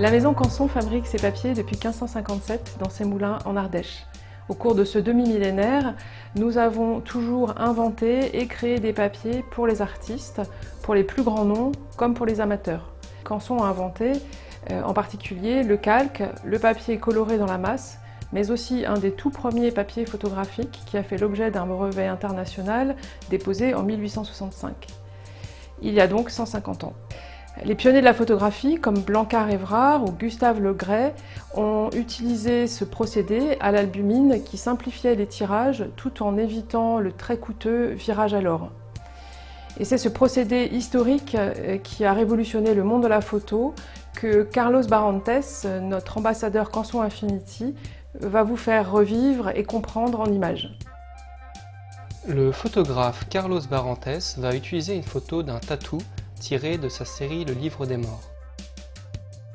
La maison Canson fabrique ses papiers depuis 1557 dans ses moulins en Ardèche. Au cours de ce demi-millénaire, nous avons toujours inventé et créé des papiers pour les artistes, pour les plus grands noms comme pour les amateurs. Canson a inventé en particulier le calque, le papier coloré dans la masse, mais aussi un des tout premiers papiers photographiques qui a fait l'objet d'un brevet international déposé en 1865. Il y a donc 150 ans. Les pionniers de la photographie, comme Blancard-Évrard ou Gustave Le Gray, ont utilisé ce procédé à l'albumine qui simplifiait les tirages tout en évitant le très coûteux virage à l'or. Et c'est ce procédé historique qui a révolutionné le monde de la photo que Carlos Barrantes, notre ambassadeur Canson Infinity, va vous faire revivre et comprendre en images. Le photographe Carlos Barrantes va utiliser une photo d'un tatou tiré de sa série Le Livre des Morts.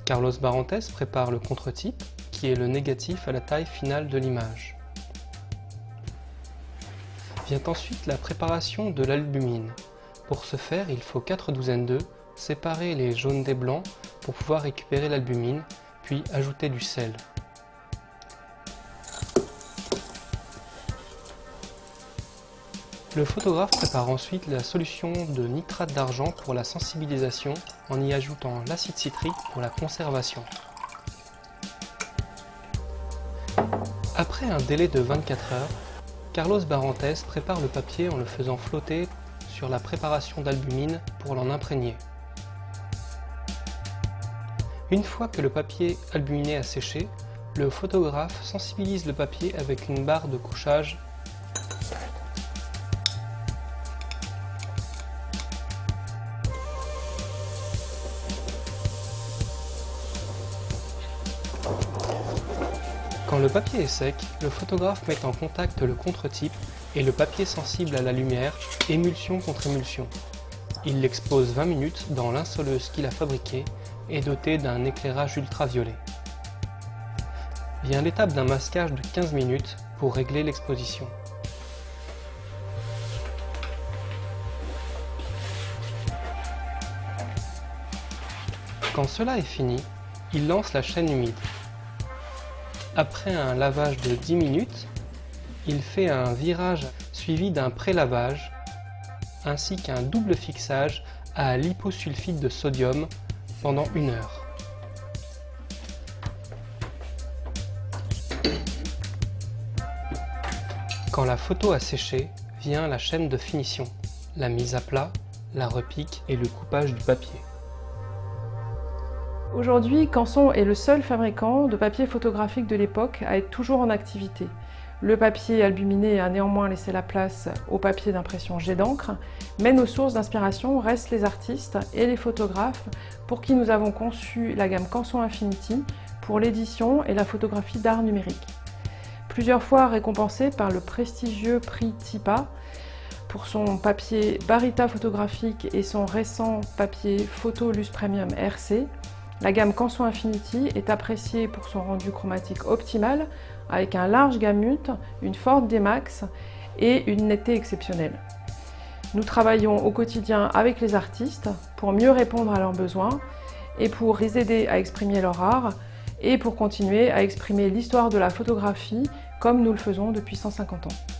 Carlos Barrantes prépare le contre-type, qui est le négatif à la taille finale de l'image. Vient ensuite la préparation de l'albumine. Pour ce faire, il faut 4 douzaines d'œufs, séparer les jaunes des blancs pour pouvoir récupérer l'albumine, puis ajouter du sel. Le photographe prépare ensuite la solution de nitrate d'argent pour la sensibilisation en y ajoutant l'acide citrique pour la conservation. Après un délai de 24 heures, Carlos Barrantes prépare le papier en le faisant flotter sur la préparation d'albumine pour l'en imprégner. Une fois que le papier albuminé a séché, le photographe sensibilise le papier avec une barre de couchage . Quand le papier est sec, le photographe met en contact le contre-type et le papier sensible à la lumière, émulsion contre émulsion. Il l'expose 20 minutes dans l'insoleuse qu'il a fabriquée et dotée d'un éclairage ultraviolet. Vient l'étape d'un masquage de 15 minutes pour régler l'exposition. Quand cela est fini, il lance la chaîne humide. Après un lavage de 10 minutes, il fait un virage suivi d'un pré-lavage ainsi qu'un double fixage à l'hyposulfite de sodium pendant 1 heure. Quand la photo a séché, vient la chaîne de finition, la mise à plat, la repique et le coupage du papier. Aujourd'hui, Canson est le seul fabricant de papier photographique de l'époque à être toujours en activité. Le papier albuminé a néanmoins laissé la place au papier d'impression jet d'encre, mais nos sources d'inspiration restent les artistes et les photographes pour qui nous avons conçu la gamme Canson Infinity pour l'édition et la photographie d'art numérique. Plusieurs fois récompensé par le prestigieux prix TIPA pour son papier Barita photographique et son récent papier Photo Luce Premium RC, la gamme Canson Infinity est appréciée pour son rendu chromatique optimal, avec un large gamut, une forte démaxe et une netteté exceptionnelle. Nous travaillons au quotidien avec les artistes pour mieux répondre à leurs besoins et pour les aider à exprimer leur art et pour continuer à exprimer l'histoire de la photographie comme nous le faisons depuis 150 ans.